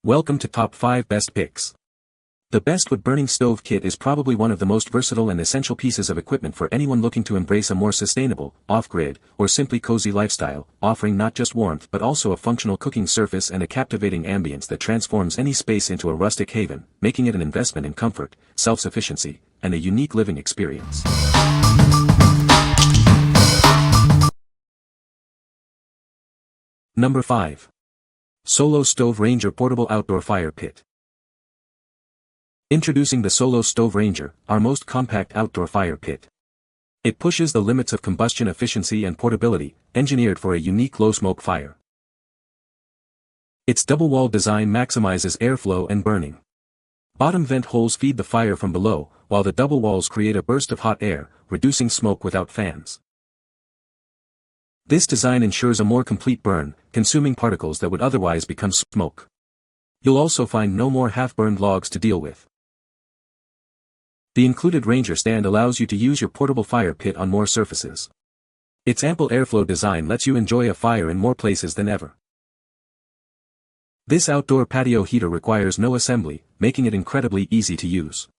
Welcome to Top 5 Best Picks. The Best Wood-Burning Stove Kit is probably one of the most versatile and essential pieces of equipment for anyone looking to embrace a more sustainable, off-grid, or simply cozy lifestyle, offering not just warmth but also a functional cooking surface and a captivating ambience that transforms any space into a rustic haven, making it an investment in comfort, self-sufficiency, and a unique living experience. Number 5. Solo Stove Ranger Portable Outdoor Fire Pit. Introducing the Solo Stove Ranger, our most compact outdoor fire pit. It pushes the limits of combustion efficiency and portability, engineered for a unique low-smoke fire. Its double-wall design maximizes airflow and burning. Bottom vent holes feed the fire from below, while the double walls create a burst of hot air, reducing smoke without fans. This design ensures a more complete burn, consuming particles that would otherwise become smoke. You'll also find no more half-burned logs to deal with. The included Ranger stand allows you to use your portable fire pit on more surfaces. Its ample airflow design lets you enjoy a fire in more places than ever. This outdoor patio heater requires no assembly, making it incredibly easy to use.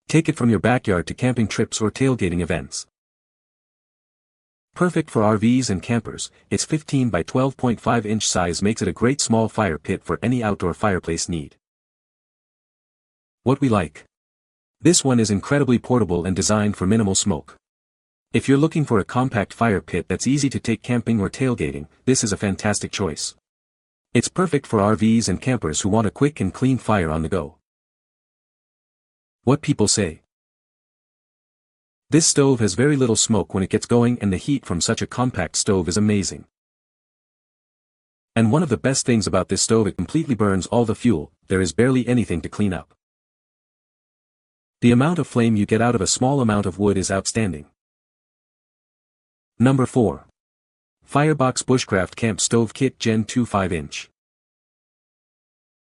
Take it from your backyard to camping trips or tailgating events. Perfect for RVs and campers, its 15 by 12.5 inch size makes it a great small fire pit for any outdoor fireplace need. What we like. This one is incredibly portable and designed for minimal smoke. If you're looking for a compact fire pit that's easy to take camping or tailgating, this is a fantastic choice. It's perfect for RVs and campers who want a quick and clean fire on the go. What people say. This stove has very little smoke when it gets going, and the heat from such a compact stove is amazing. And one of the best things about this stove, it completely burns all the fuel, there is barely anything to clean up. The amount of flame you get out of a small amount of wood is outstanding. Number 4. Firebox Bushcraft Camp Stove Kit Gen 2 5-inch.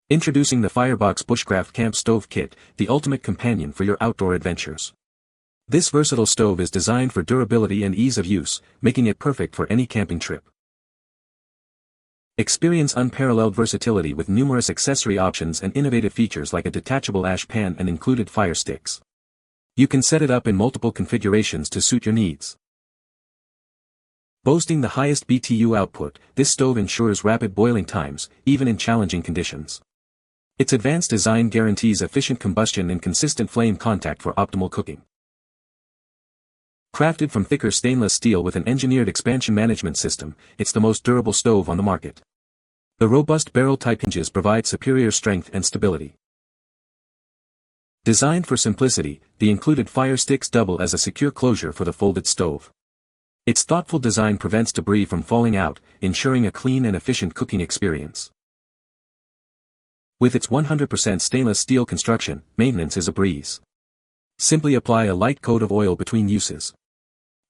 Introducing the Firebox Bushcraft Camp Stove Kit, the ultimate companion for your outdoor adventures. This versatile stove is designed for durability and ease of use, making it perfect for any camping trip. Experience unparalleled versatility with numerous accessory options and innovative features like a detachable ash pan and included fire sticks. You can set it up in multiple configurations to suit your needs. Boasting the highest BTU output, this stove ensures rapid boiling times, even in challenging conditions. Its advanced design guarantees efficient combustion and consistent flame contact for optimal cooking. Crafted from thicker stainless steel with an engineered expansion management system, it's the most durable stove on the market. The robust barrel-type hinges provide superior strength and stability. Designed for simplicity, the included fire sticks double as a secure closure for the folded stove. Its thoughtful design prevents debris from falling out, ensuring a clean and efficient cooking experience. With its 100% stainless steel construction, maintenance is a breeze. Simply apply a light coat of oil between uses.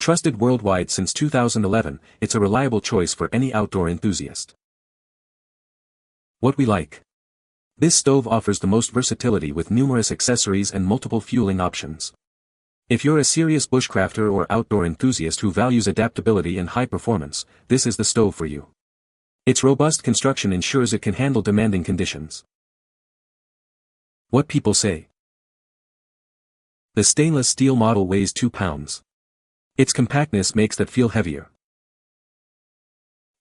Trusted worldwide since 2011, it's a reliable choice for any outdoor enthusiast. What we like. This stove offers the most versatility with numerous accessories and multiple fueling options. If you're a serious bushcrafter or outdoor enthusiast who values adaptability and high performance, this is the stove for you. Its robust construction ensures it can handle demanding conditions. What people say. The stainless steel model weighs 2 pounds. Its compactness makes that feel heavier.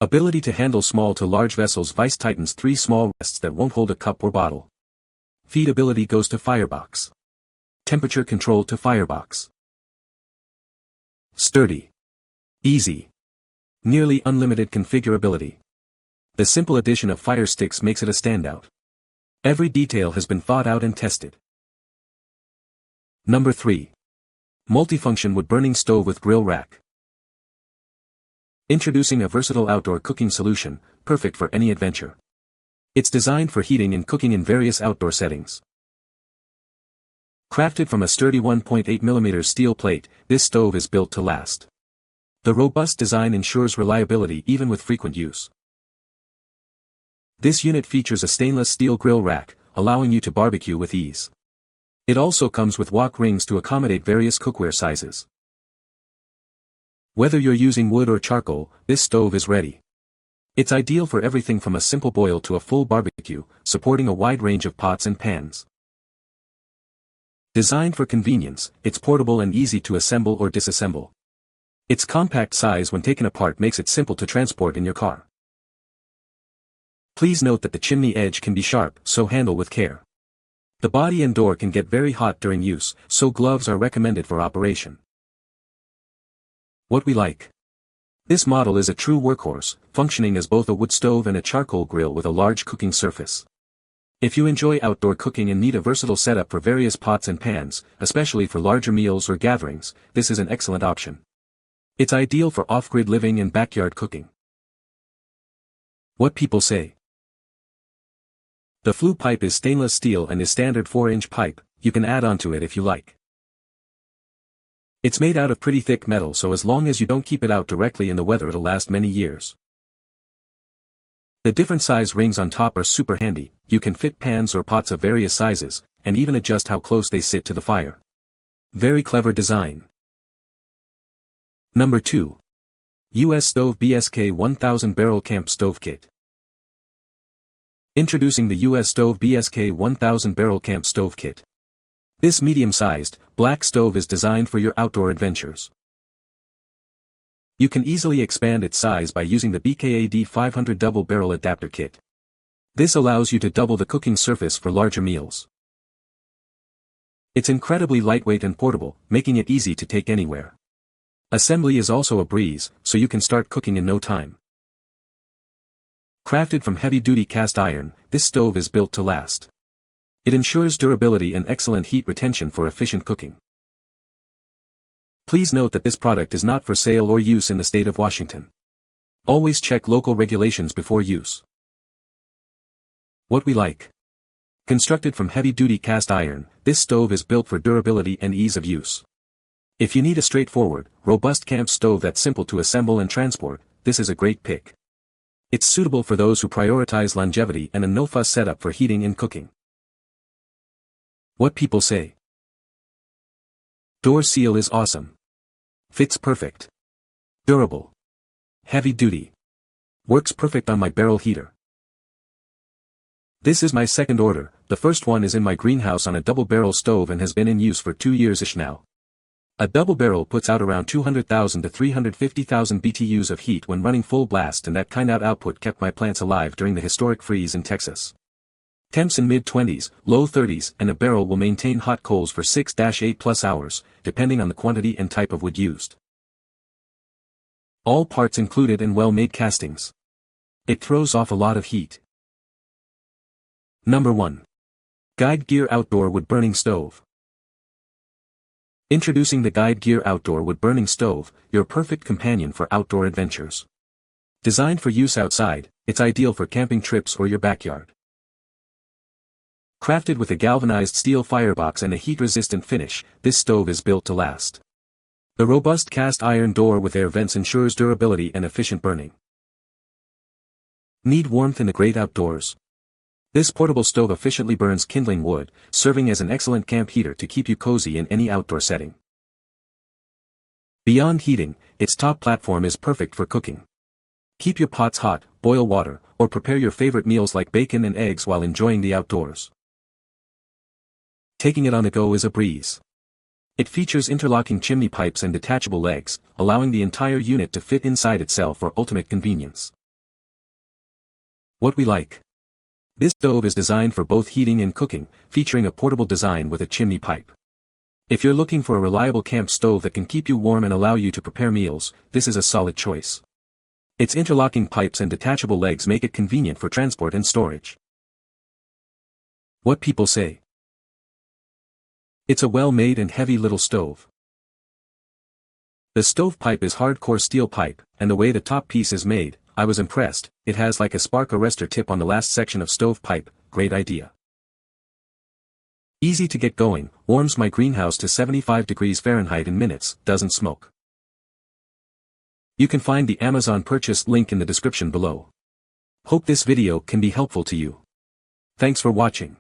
Ability to handle small to large vessels. Vice tightens 3 small rests that won't hold a cup or bottle. Feedability goes to Firebox. Temperature control to Firebox. Sturdy. Easy. Nearly unlimited configurability. The simple addition of fire sticks makes it a standout. Every detail has been thought out and tested. Number 3. Multifunction Wood-Burning Stove with Grill Rack. Introducing a versatile outdoor cooking solution, perfect for any adventure. It's designed for heating and cooking in various outdoor settings. Crafted from a sturdy 1.8mm steel plate, this stove is built to last. The robust design ensures reliability even with frequent use. This unit features a stainless steel grill rack, allowing you to barbecue with ease. It also comes with wok rings to accommodate various cookware sizes. Whether you're using wood or charcoal, this stove is ready. It's ideal for everything from a simple boil to a full barbecue, supporting a wide range of pots and pans. Designed for convenience, it's portable and easy to assemble or disassemble. Its compact size when taken apart makes it simple to transport in your car. Please note that the chimney edge can be sharp, so handle with care. The body and door can get very hot during use, so gloves are recommended for operation. What we like. This model is a true workhorse, functioning as both a wood stove and a charcoal grill with a large cooking surface. If you enjoy outdoor cooking and need a versatile setup for various pots and pans, especially for larger meals or gatherings, this is an excellent option. It's ideal for off-grid living and backyard cooking. What people say. The flue pipe is stainless steel and is standard 4-inch pipe, you can add onto it if you like. It's made out of pretty thick metal, so as long as you don't keep it out directly in the weather it'll last many years. The different size rings on top are super handy, you can fit pans or pots of various sizes, and even adjust how close they sit to the fire. Very clever design. Number 2. US Stove BSK 1000 Barrel Camp Stove Kit. Introducing the US Stove BSK 1000 Barrel Camp Stove Kit. This medium-sized, black stove is designed for your outdoor adventures. You can easily expand its size by using the BKAD 500 Double Barrel Adapter Kit. This allows you to double the cooking surface for larger meals. It's incredibly lightweight and portable, making it easy to take anywhere. Assembly is also a breeze, so you can start cooking in no time. Crafted from heavy-duty cast iron, this stove is built to last. It ensures durability and excellent heat retention for efficient cooking. Please note that this product is not for sale or use in the state of Washington. Always check local regulations before use. What we like. Constructed from heavy-duty cast iron, this stove is built for durability and ease of use. If you need a straightforward, robust camp stove that's simple to assemble and transport, this is a great pick. It's suitable for those who prioritize longevity and a no-fuss setup for heating and cooking. What people say. Door seal is awesome. Fits perfect. Durable. Heavy duty. Works perfect on my barrel heater. This is my second order, the first one is in my greenhouse on a double barrel stove and has been in use for 2 years-ish now. A double barrel puts out around 200,000 to 350,000 BTUs of heat when running full blast, and that kind of output kept my plants alive during the historic freeze in Texas. Temps in mid-20s, low 30s, and a barrel will maintain hot coals for 6-8+ hours, depending on the quantity and type of wood used. All parts included and well-made castings. It throws off a lot of heat. Number 1. Guide Gear Outdoor Wood Burning Stove. Introducing the Guide Gear Outdoor Wood Burning Stove, your perfect companion for outdoor adventures. Designed for use outside, it's ideal for camping trips or your backyard. Crafted with a galvanized steel firebox and a heat-resistant finish, this stove is built to last. The robust cast iron door with air vents ensures durability and efficient burning. Need warmth in the great outdoors? This portable stove efficiently burns kindling wood, serving as an excellent camp heater to keep you cozy in any outdoor setting. Beyond heating, its top platform is perfect for cooking. Keep your pots hot, boil water, or prepare your favorite meals like bacon and eggs while enjoying the outdoors. Taking it on the go is a breeze. It features interlocking chimney pipes and detachable legs, allowing the entire unit to fit inside itself for ultimate convenience. What we like. This stove is designed for both heating and cooking, featuring a portable design with a chimney pipe. If you're looking for a reliable camp stove that can keep you warm and allow you to prepare meals, this is a solid choice. Its interlocking pipes and detachable legs make it convenient for transport and storage. What people say. It's a well-made and heavy little stove. The stovepipe is hardcore steel pipe, and the way the top piece is made, I was impressed. It has like a spark arrestor tip on the last section of stovepipe, great idea. Easy to get going, warms my greenhouse to 75 degrees Fahrenheit in minutes, doesn't smoke. You can find the Amazon purchase link in the description below. Hope this video can be helpful to you. Thanks for watching.